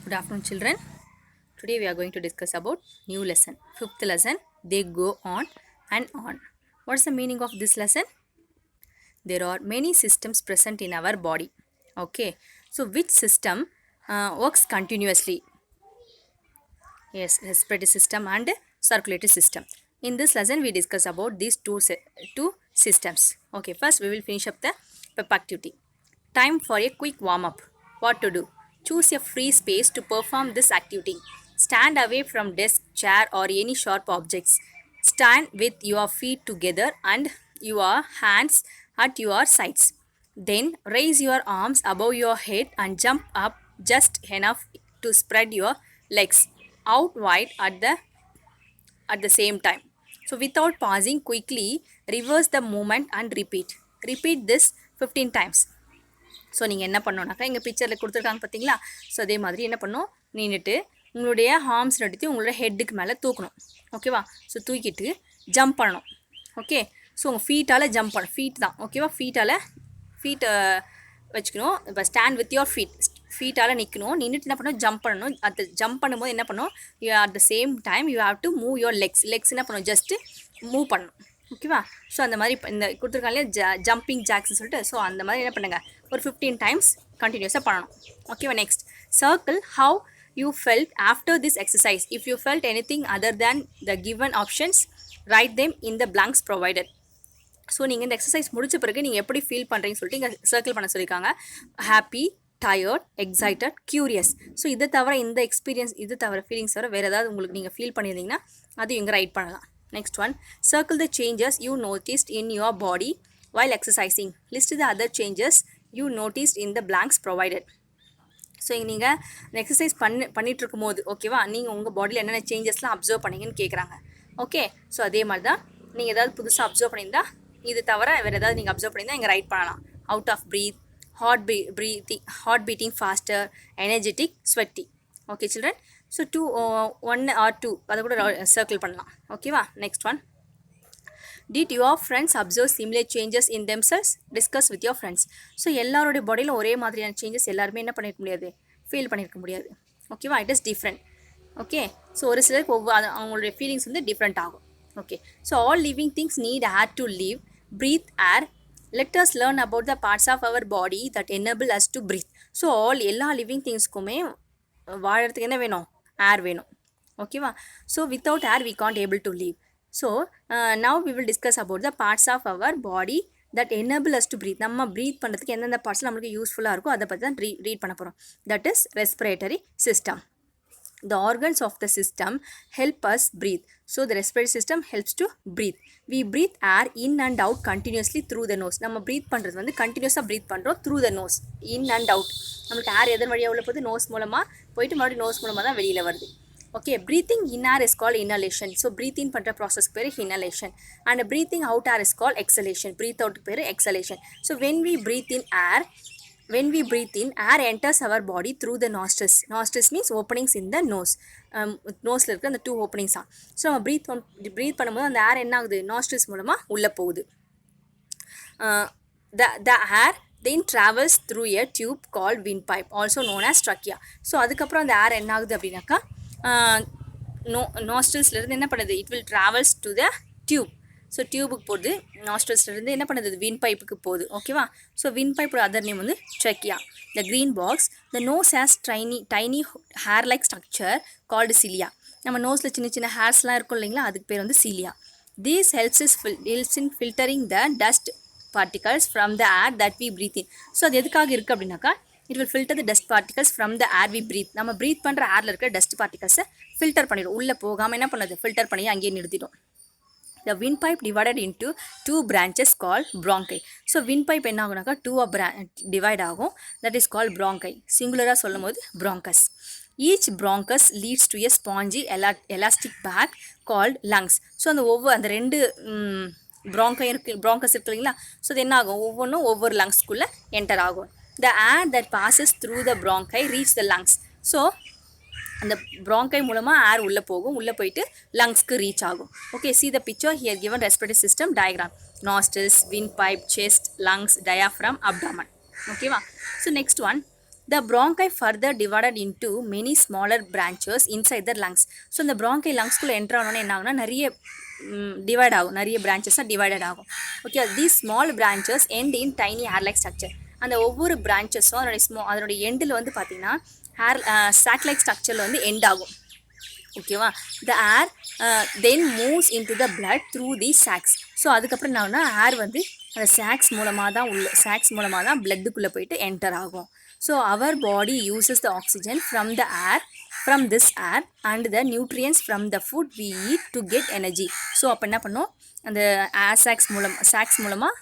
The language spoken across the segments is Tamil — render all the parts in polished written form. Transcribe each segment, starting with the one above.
Good afternoon, children. Today we are going to discuss about new lesson. Fifth lesson, they go on and on. What's the meaning of this lesson? There are many systems present in our body. Okay. So which system works continuously? Yes, respiratory system and circulatory system. In this lesson, we discuss about these two systems. Okay. First, we will finish up the pep activity. Time for a quick warm up. What to do? Choose a free space to perform this activity. Stand away from desk, chair, or any sharp objects. Stand with your feet together and your hands at your sides. Then raise your arms above your head and jump up just enough to spread your legs out wide at the same time. So without pausing, quickly reverse the movement and repeat. Repeat this 15 times. So நீங்கள் என்ன பண்ணோன்னாக்கா இங்கே பிக்சரில் கொடுத்துருக்காங்க பார்த்தீங்களா? ஸோ அதே மாதிரி என்ன பண்ணணும், நின்றுட்டு உங்களுடைய ஹார்ம்ஸ் எடுத்து உங்களோட ஹெட்டுக்கு மேலே தூக்கணும். ஓகேவா? ஸோ தூக்கிட்டு ஜம்ப் பண்ணணும். ஓகே. ஸோ உங்கள் ஃபீட்டால் ஜம்ப் பண்ணணும். ஃபீட் தான். ஓகேவா? ஃபீட்டை வச்சுக்கணும். இப்போ ஸ்டாண்ட் வித் யோர் ஃபீட்டால் நிற்கணும். நின்றுட்டு என்ன பண்ணணும், ஜம்ப் பண்ணணும். அது ஜம்ப் பண்ணும்போது என்ன பண்ணணும், at the same time you have to move your legs என்ன பண்ணணும், ஜஸ்ட்டு மூவ் பண்ணணும். ஓகேவா? ஸோ அந்த மாதிரி இப்போ இந்த கொடுத்துருக்காங்க இல்லையா, ஜம்பிங் ஜாக்ஸ்ன்னு சொல்லிட்டு. ஸோ அந்த மாதிரி என்ன பண்ணுங்கள், ஒரு 15 டைம்ஸ் கண்டினியூஸாக பண்ணணும். ஓகேவா? Next, circle how you felt after this exercise. If you felt anything other than the given options, write them in the blanks provided. So நீங்கள் இந்த எக்ஸசைஸ் முடிச்ச பிறகு நீங்கள் எப்படி ஃபீல் பண்ணுறீங்கன்னு சொல்லிட்டு இங்கே சர்க்கிள் பண்ண சொல்லியிருக்காங்க. Happy, tired, excited, curious. So இதை தவிர இந்த எக்ஸ்பீரியன்ஸ், இது தவிர ஃபீலிங்ஸ் தவிர வேறு ஏதாவது உங்களுக்கு நீங்கள் ஃபீல் பண்ணியிருந்தீங்கன்னா அது இங்கே ரைட் பண்ணலாம். Next one, circle the changes you noticed in your body while exercising. List the other changes you noticed in the blanks provided. So நீங்கள் இந்த எக்ஸசைஸ் பண்ணிகிட்டு இருக்கும் போது, ஓகேவா, நீங்கள் உங்கள் பாடியில் என்னென்ன சேஞ்சஸ்லாம் அப்சர்வ் பண்ணீங்கன்னு கேட்குறாங்க. ஓகே. ஸோ அதே மாதிரி தான் நீங்கள் ஏதாவது புதுசாக அப்சர்வ் பண்ணியிருந்தா, இது தவிர வேறு ஏதாவது நீங்கள் அப்சர்வ் பண்ணியிருந்தா இங்கே ரைட் பண்ணலாம். Out of breath, heart beating faster, energetic, sweaty. Okay children. So 1 or 2 அதை கூட சர்க்கிள் பண்ணலாம். ஓகேவா? Next one, did your friends observe similar changes in themselves? Discuss with your friends. So எல்லாருடைய பாடியில் ஒரே மாதிரியான சேஞ்சஸ் எல்லாருமே என்ன பண்ணியிருக்க முடியாது, ஃபீல் பண்ணியிருக்க முடியாது. ஓகேவா? It is different. Okay. So ஒரு சிலருக்கு அவங்களுடைய ஃபீலிங்ஸ் வந்து டிஃப்ரெண்ட் ஆகும். ஓகே. So all living things need air to live. Breathe air. Let us learn about the parts of our body that enable us to breathe. So எல்லா லிவிங் திங்ஸ்க்குமே வாழறதுக்கு என்ன வேணும், ஏர் வேணும். ஓகேவா? So without air we can't able to live. So now we will discuss about the parts of our body that enable us to breath. நம்ம ப்ரீத் பண்ணுறதுக்கு எந்தெந்த பார்ட்ஸ் நம்மளுக்கு யூஸ்ஃபுல்லாக இருக்கும் அதை பற்றி தான் ரீட் பண்ண போகிறோம். That is respiratory system. The organs of the system help us breathe. So the respiratory system helps to breathe. We breathe air in and out continuously through the nose. நம்ம breathe பண்ணுறது வந்து கண்டினியூஸாக breathe பண்ணுறோம் through the nose, in and out. நம்மளுக்கு ஏர் எதன் வழியாக உள்ள போது, நோஸ் மூலமாக போயிட்டு மறுபடியும் நோஸ் மூலமாக தான் வெளியில் வருது. Okay. Breathing in air is call inhalation. So breathe in பண்ணுற ப்ராசஸ்க்கு பேர் inhalation. And breathing out air is call exhalation. Breathe அவுட்டுக்கு பேர் exhalation. So when we breathe in, air enters our body through the nostrils. Nostrils means openings in the nose. நோஸில் இருக்கிற அந்த 2 openings தான். ஸோ நம்ம ப்ரீத் பண்ணும்போது அந்த ஏர் என்ன ஆகுது, நாஸ்ட்ரில்ஸ் மூலமாக உள்ளே போகுது. The air then travels through a tube called windpipe, also known as trachea. So அதுக்கப்புறம் அந்த ஏர் என்ன ஆகுது அப்படின்னாக்கா, நாஸ்ட்ரில்ஸ்லேருந்து என்ன பண்ணுது, it will travels to the tube. So டியூபுக்கு போகுது. நாஸ்ட்ரில்ஸ்லேருந்து என்ன பண்ணுது, வின் பைப்புக்கு போகுது. ஓகேவா? ஸோ வின் பைப்போட அதர் நேம் வந்து trachea. The green box, the nose has tiny hair like structure called cilia. நம்ம நோஸில் சின்ன சின்ன ஹேர்ஸ்லாம் இருக்கும் இல்லைங்களா, அதுக்கு பேர் வந்து சிலியா. This helps in filtering the dust particles from the air that we breathe in. So அது எதுக்காக இருக்குது அப்படின்னாக்கா, it will filter the dust particles from the air we breathe. நம்ம ப்ரீத் பண்ணுற ஏரில் இருக்கிற டஸ்ட் பார்ட்டிகல்ஸை ஃபில்டர் பண்ணிடும். உள்ளே போகாமல் என்ன பண்ணுது, ஃபில்டர் பண்ணி அங்கேயே நிறுத்திடும். The windpipe divided into 2 branches called bronchi. So windpipe என்ன ஆகுனாக்கா 2 divide ஆகும். That is called bronchi. சிங்குலராக சொல்லும் போது bronchus. Each bronchus leads to a spongy elastic bag called lungs. So அந்த 2 bronchus இருக்கு இல்லைங்களா, ஸோ அது என்ன ஆகும், ஒவ்வொன்றும் ஒவ்வொரு லங்ஸ்க்குள்ளே என்டர் ஆகும். The air that passes through the bronchi reach the lungs. So அந்த bronchi மூலமாக ஏர் உள்ளே போகும், உள்ளே போயிட்டு லங்ஸ்க்கு ரீச் ஆகும். Okay. see the picture here given respiratory system diagram. Nostrils, windpipe, chest, lungs, diaphragm, abdomen. ஓகேவா? So next one, The bronchi further divided into many smaller branches inside the lungs. So இந்த bronchi லங்ஸ்குள்ளே என்ட்ரு ஆனோன்னே என்ன ஆகுனா நிறைய டிவைட் ஆகும், நிறைய பிரான்ச்சஸாக டிவைடட் ஆகும். Okay, these small branches end in tiny hair like structure. அந்த ஒவ்வொரு பிரான்ச்சஸும் அதனுடைய எண்டில் வந்து பார்த்தீங்கன்னா ஹேர் சாக் லைக் ஸ்ட்ரக்சரில் வந்து எண்ட் ஆகும். ஓகேவா, the air then moves in to the blood through the sacs. So அதுக்கப்புறம் என்னன்னா ஏர் வந்து அந்த சாக்ஸ் மூலமாக தான் பிளட்டுக்குள்ளே போயிட்டு என்டர் ஆகும். So our body uses the oxygen from this air and the nutrients from the food we eat to get energy. So அப்போ என்ன பண்ணும், அந்த சாக்ஸ் மூலமாக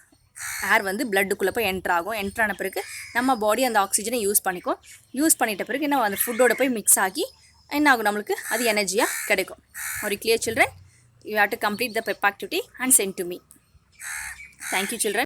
ஏர் வந்து பிளட்டுக்குள்ளே போய் என்ட்ரு ஆகும். என்ட்ரான பிறகு நம்ம பாடி அந்த ஆக்சிஜனை யூஸ் பண்ணிட்ட பிறகு என்ன அந்த ஃபுட்டோட போய் மிக்ஸ் ஆகி என்ன ஆகும், நம்மளுக்கு அது எனர்ஜியாக கிடைக்கும். ஒரு clear children, you have to complete the pep activity and sent to me. Thank you children.